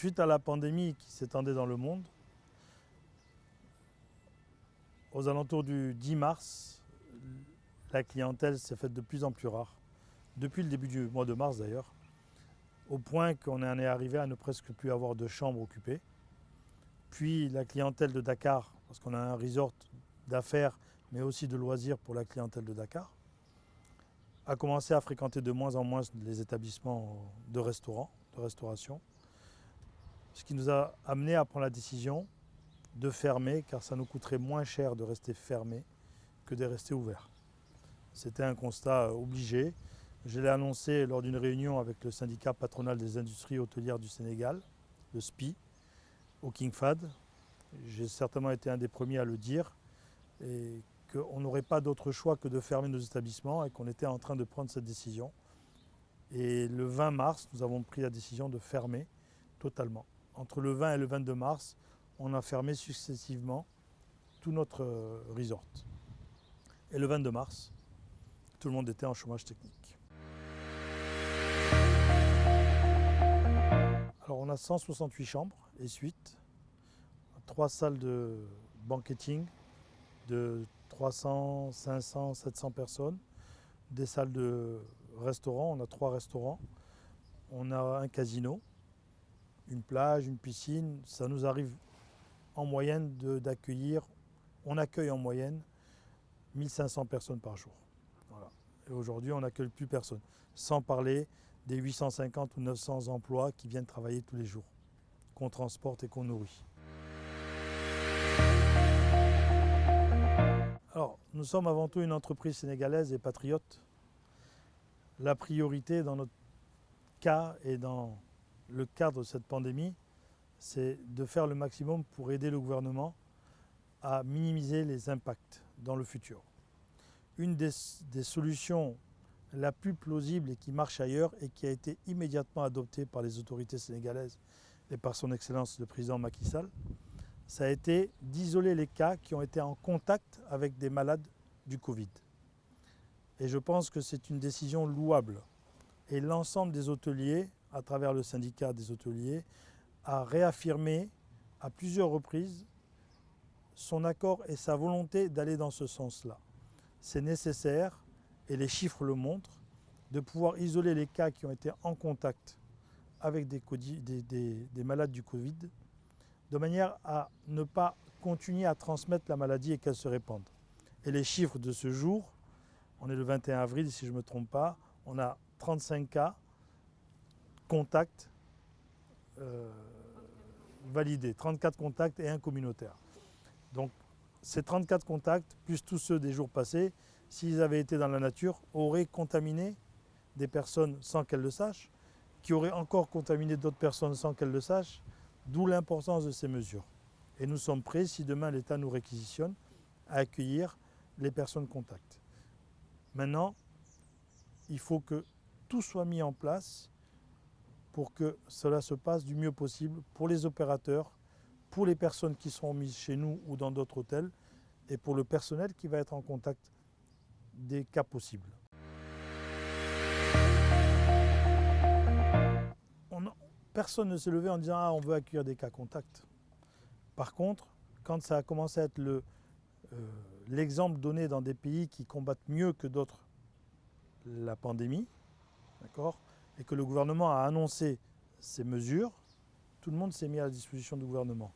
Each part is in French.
Suite à la pandémie qui s'étendait dans le monde, aux alentours du 10 mars, la clientèle s'est faite de plus en plus rare, depuis le début du mois de mars d'ailleurs, au point qu'on en est arrivé à ne presque plus avoir de chambres occupées. Puis la clientèle de Dakar, parce qu'on a un resort d'affaires mais aussi de loisirs pour la clientèle de Dakar, a commencé à fréquenter de moins en moins les établissements de restauration, ce qui nous a amené à prendre la décision de fermer, car ça nous coûterait moins cher de rester fermé que de rester ouvert. C'était un constat obligé. Je l'ai annoncé lors d'une réunion avec le syndicat patronal des industries hôtelières du Sénégal, le SPI, au King Fahd. J'ai certainement été un des premiers à le dire, et qu'on n'aurait pas d'autre choix que de fermer nos établissements et qu'on était en train de prendre cette décision. Et le 20 mars, nous avons pris la décision de fermer totalement. Entre le 20 et le 22 mars, on a fermé successivement tout notre resort. Et le 22 mars, tout le monde était en chômage technique. Alors on a 168 chambres et suites, 3 salles de banqueting de 300, 500, 700 personnes, des salles de restaurants, on a 3 restaurants, on a un casino, une plage, une piscine. Ça nous arrive en moyenne d'accueillir, on accueille en moyenne 1500 personnes par jour. Voilà. Et aujourd'hui, on n'accueille plus personne, sans parler des 850 ou 900 emplois qui viennent travailler tous les jours, qu'on transporte et qu'on nourrit. Alors, nous sommes avant tout une entreprise sénégalaise et patriote. La priorité dans notre cas et dans le cadre de cette pandémie, c'est de faire le maximum pour aider le gouvernement à minimiser les impacts dans le futur. Une des solutions la plus plausible et qui marche ailleurs et qui a été immédiatement adoptée par les autorités sénégalaises et par son Excellence le président Macky Sall, ça a été d'isoler les cas qui ont été en contact avec des malades du Covid. Et je pense que c'est une décision louable. Et l'ensemble des hôteliers, à travers le syndicat des hôteliers, a réaffirmé à plusieurs reprises son accord et sa volonté d'aller dans ce sens-là. C'est nécessaire, et les chiffres le montrent, de pouvoir isoler les cas qui ont été en contact avec des malades du Covid, de manière à ne pas continuer à transmettre la maladie et qu'elle se répande. Et les chiffres de ce jour, on est le 21 avril si je ne me trompe pas, on a 35 cas contacts validés, 34 contacts et un communautaire. Donc ces 34 contacts, plus tous ceux des jours passés, s'ils avaient été dans la nature, auraient contaminé des personnes sans qu'elles le sachent, qui auraient encore contaminé d'autres personnes sans qu'elles le sachent, d'où l'importance de ces mesures. Et nous sommes prêts, si demain l'État nous réquisitionne, à accueillir les personnes contacts. Maintenant, il faut que tout soit mis en place pour que cela se passe du mieux possible pour les opérateurs, pour les personnes qui seront mises chez nous ou dans d'autres hôtels et pour le personnel qui va être en contact des cas possibles. Personne ne s'est levé en disant « Ah, on veut accueillir des cas contacts ». Par contre, quand ça a commencé à être l'exemple donné dans des pays qui combattent mieux que d'autres la pandémie, d'accord, et que le gouvernement a annoncé ces mesures, tout le monde s'est mis à la disposition du gouvernement.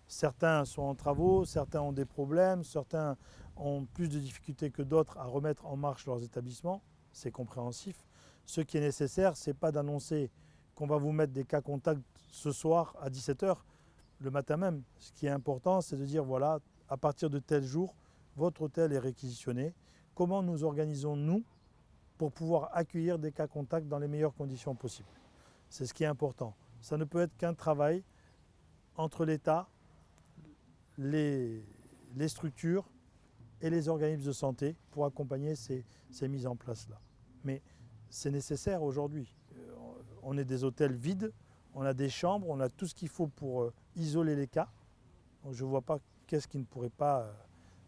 Certains sont en travaux, certains ont des problèmes, certains ont plus de difficultés que d'autres à remettre en marche leurs établissements, c'est compréhensif. Ce qui est nécessaire, ce n'est pas d'annoncer qu'on va vous mettre des cas contacts ce soir à 17h, le matin même. Ce qui est important, c'est de dire voilà, à partir de tel jour, votre hôtel est réquisitionné. Comment nous organisons-nous pour pouvoir accueillir des cas contacts dans les meilleures conditions possibles? C'est ce qui est important. Ça ne peut être qu'un travail entre l'État, les structures et les organismes de santé pour accompagner ces mises en place-là. Mais c'est nécessaire aujourd'hui. On est des hôtels vides, on a des chambres, on a tout ce qu'il faut pour isoler les cas. Donc je ne vois pas qu'est-ce qui ne pourrait pas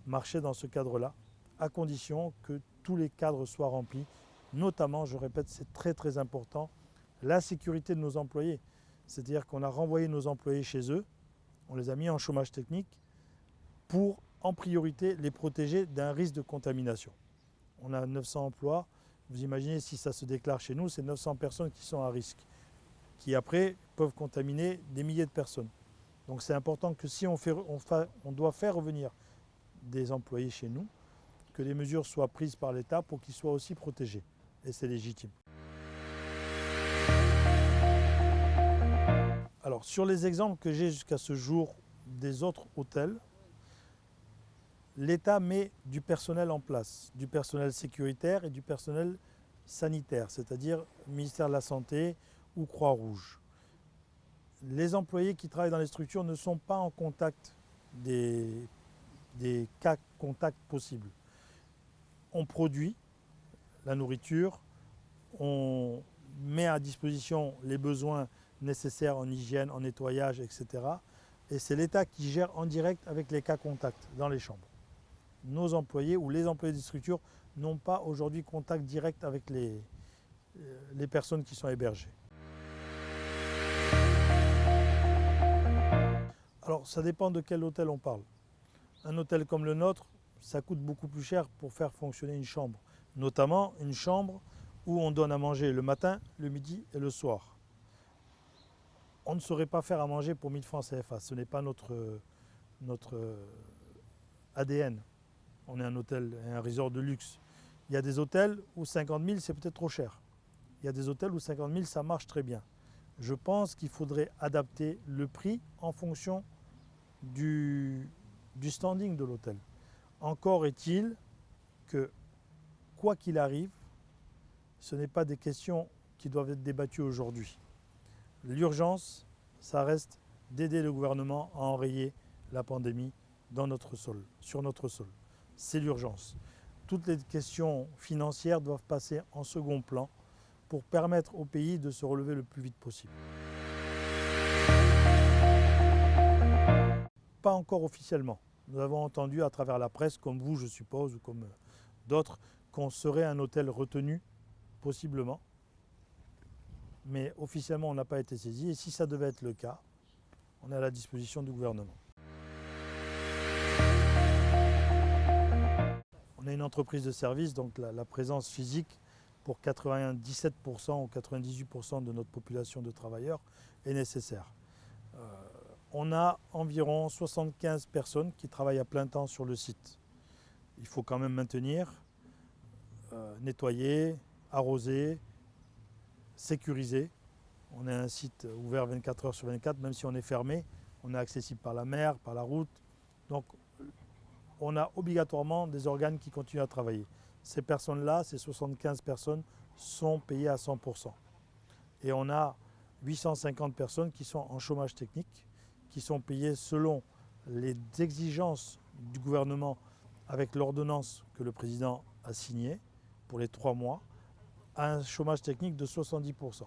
marcher dans ce cadre-là, à condition que tous les cadres soient remplis. Notamment, je répète, c'est très très important, la sécurité de nos employés. C'est-à-dire qu'on a renvoyé nos employés chez eux, on les a mis en chômage technique pour en priorité les protéger d'un risque de contamination. On a 900 emplois, vous imaginez si ça se déclare chez nous, c'est 900 personnes qui sont à risque, qui après peuvent contaminer des milliers de personnes. Donc c'est important que si on doit faire revenir des employés chez nous, que les mesures soient prises par l'État pour qu'ils soient aussi protégés. Et c'est légitime. Alors sur les exemples que j'ai jusqu'à ce jour des autres hôtels, l'État met du personnel en place, du personnel sécuritaire et du personnel sanitaire, c'est-à-dire ministère de la Santé ou Croix-Rouge. Les employés qui travaillent dans les structures ne sont pas en contact des cas contacts possibles. On produit la nourriture, on met à disposition les besoins nécessaires en hygiène, en nettoyage, etc. Et c'est l'État qui gère en direct avec les cas contacts dans les chambres. Nos employés ou les employés des structures n'ont pas aujourd'hui contact direct avec les personnes qui sont hébergées. Alors ça dépend de quel hôtel on parle. Un hôtel comme le nôtre, ça coûte beaucoup plus cher pour faire fonctionner une chambre. Notamment une chambre où on donne à manger le matin, le midi et le soir. On ne saurait pas faire à manger pour 1000 francs CFA, ce n'est pas notre ADN. On est un hôtel, un resort de luxe. Il y a des hôtels où 50 000 c'est peut-être trop cher. Il y a des hôtels où 50 000 ça marche très bien. Je pense qu'il faudrait adapter le prix en fonction du standing de l'hôtel. Encore est-il que, quoi qu'il arrive, ce n'est pas des questions qui doivent être débattues aujourd'hui. L'urgence, ça reste d'aider le gouvernement à enrayer la pandémie sur notre sol. C'est l'urgence. Toutes les questions financières doivent passer en second plan pour permettre au pays de se relever le plus vite possible. Pas encore officiellement. Nous avons entendu à travers la presse, comme vous je suppose, ou comme d'autres, qu'on serait un hôtel retenu, possiblement. Mais officiellement on n'a pas été saisi et si ça devait être le cas, on est à la disposition du gouvernement. On est une entreprise de service, donc la présence physique pour 97% ou 98% de notre population de travailleurs est nécessaire. On a environ 75 personnes qui travaillent à plein temps sur le site. Il faut quand même maintenir, nettoyer, arroser, sécurisé. On est un site ouvert 24 heures sur 24, même si on est fermé. On est accessible par la mer, par la route. Donc on a obligatoirement des organes qui continuent à travailler. Ces personnes-là, ces 75 personnes, sont payées à 100%. Et on a 850 personnes qui sont en chômage technique, qui sont payées selon les exigences du gouvernement avec l'ordonnance que le président a signée pour les 3 mois, à un chômage technique de 70%.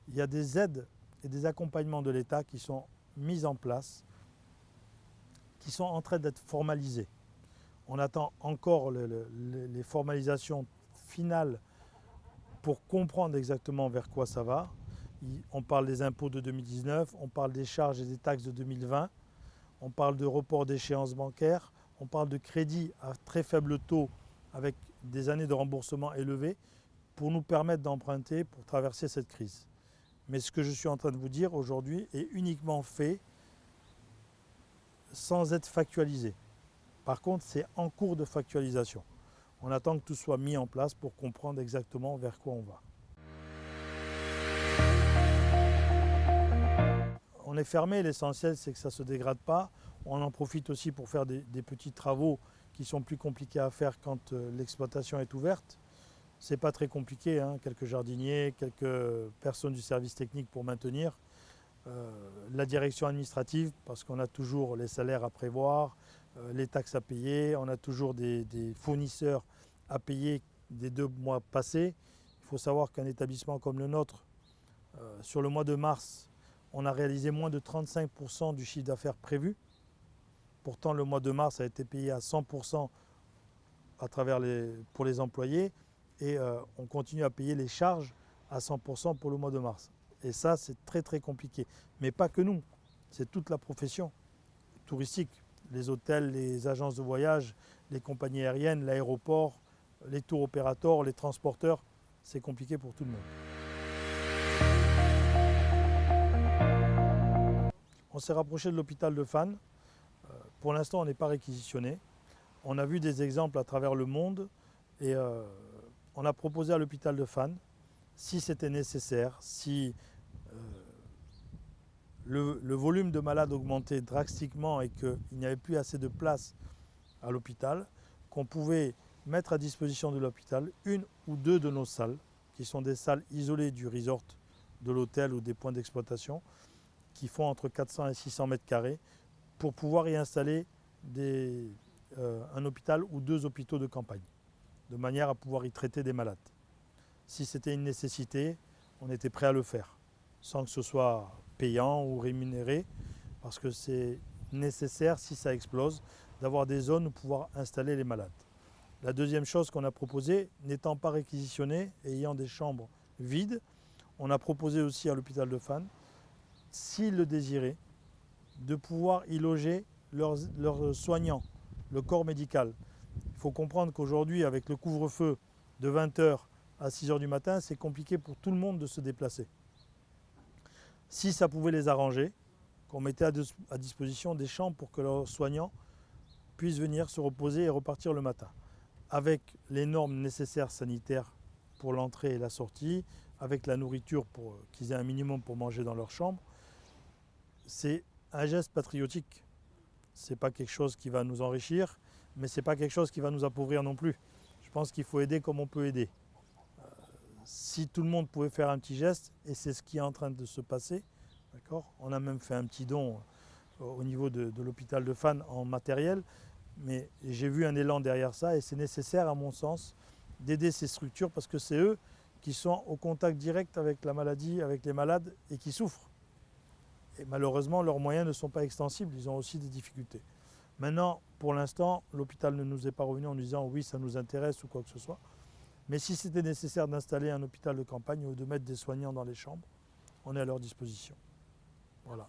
Il y a des aides et des accompagnements de l'État qui sont mis en place, qui sont en train d'être formalisés. On attend encore les formalisations finales pour comprendre exactement vers quoi ça va. On parle des impôts de 2019, on parle des charges et des taxes de 2020, on parle de report d'échéances bancaires, on parle de crédits à très faible taux avec des années de remboursement élevées pour nous permettre d'emprunter pour traverser cette crise. Mais ce que je suis en train de vous dire aujourd'hui est uniquement fait sans être factualisé. Par contre, c'est en cours de factualisation. On attend que tout soit mis en place pour comprendre exactement vers quoi on va. On est fermé, l'essentiel c'est que ça ne se dégrade pas. On en profite aussi pour faire des petits travaux qui sont plus compliqués à faire quand l'exploitation est ouverte. C'est pas très compliqué, hein, quelques jardiniers, quelques personnes du service technique pour maintenir. La direction administrative, parce qu'on a toujours les salaires à prévoir, les taxes à payer, on a toujours des fournisseurs à payer des 2 mois passés. Il faut savoir qu'un établissement comme le nôtre, sur le mois de mars, on a réalisé moins de 35% du chiffre d'affaires prévu. Pourtant, le mois de mars a été payé à 100% pour les employés et on continue à payer les charges à 100% pour le mois de mars. Et ça, c'est très très compliqué. Mais pas que nous, c'est toute la profession touristique. Les hôtels, les agences de voyage, les compagnies aériennes, l'aéroport, les tours opérateurs, les transporteurs, c'est compliqué pour tout le monde. On s'est rapproché de l'hôpital de Fannes. Pour l'instant, on n'est pas réquisitionné. On a vu des exemples à travers le monde et on a proposé à l'hôpital de Fannes, si c'était nécessaire, si le volume de malades augmentait drastiquement et qu'il n'y avait plus assez de place à l'hôpital, qu'on pouvait mettre à disposition de l'hôpital une ou deux de nos salles, qui sont des salles isolées du resort, de l'hôtel ou des points d'exploitation, qui font entre 400 et 600 mètres carrés, pour pouvoir y installer un hôpital ou deux hôpitaux de campagne, de manière à pouvoir y traiter des malades. Si c'était une nécessité, on était prêt à le faire, sans que ce soit payant ou rémunéré, parce que c'est nécessaire, si ça explose, d'avoir des zones où pouvoir installer les malades. La deuxième chose qu'on a proposée, n'étant pas réquisitionné et ayant des chambres vides, on a proposé aussi à l'hôpital de Fannes, s'ils le désiraient, de pouvoir y loger leurs soignants, le corps médical. Il faut comprendre qu'aujourd'hui, avec le couvre-feu de 20h à 6h du matin, c'est compliqué pour tout le monde de se déplacer. Si ça pouvait les arranger, qu'on mettait à disposition des chambres pour que leurs soignants puissent venir se reposer et repartir le matin, avec les normes nécessaires sanitaires pour l'entrée et la sortie, avec la nourriture pour qu'ils aient un minimum pour manger dans leur chambre. C'est un geste patriotique. Ce n'est pas quelque chose qui va nous enrichir, mais ce n'est pas quelque chose qui va nous appauvrir non plus. Je pense qu'il faut aider comme on peut aider. Si tout le monde pouvait faire un petit geste, et c'est ce qui est en train de se passer, d'accord ? On a même fait un petit don au niveau de l'hôpital de Fannes en matériel, mais j'ai vu un élan derrière ça et c'est nécessaire à mon sens d'aider ces structures parce que c'est eux qui sont au contact direct avec la maladie, avec les malades et qui souffrent. Et malheureusement, leurs moyens ne sont pas extensibles, ils ont aussi des difficultés. Maintenant, pour l'instant, l'hôpital ne nous est pas revenu en nous disant oui, ça nous intéresse ou quoi que ce soit. Mais si c'était nécessaire d'installer un hôpital de campagne ou de mettre des soignants dans les chambres, on est à leur disposition. Voilà.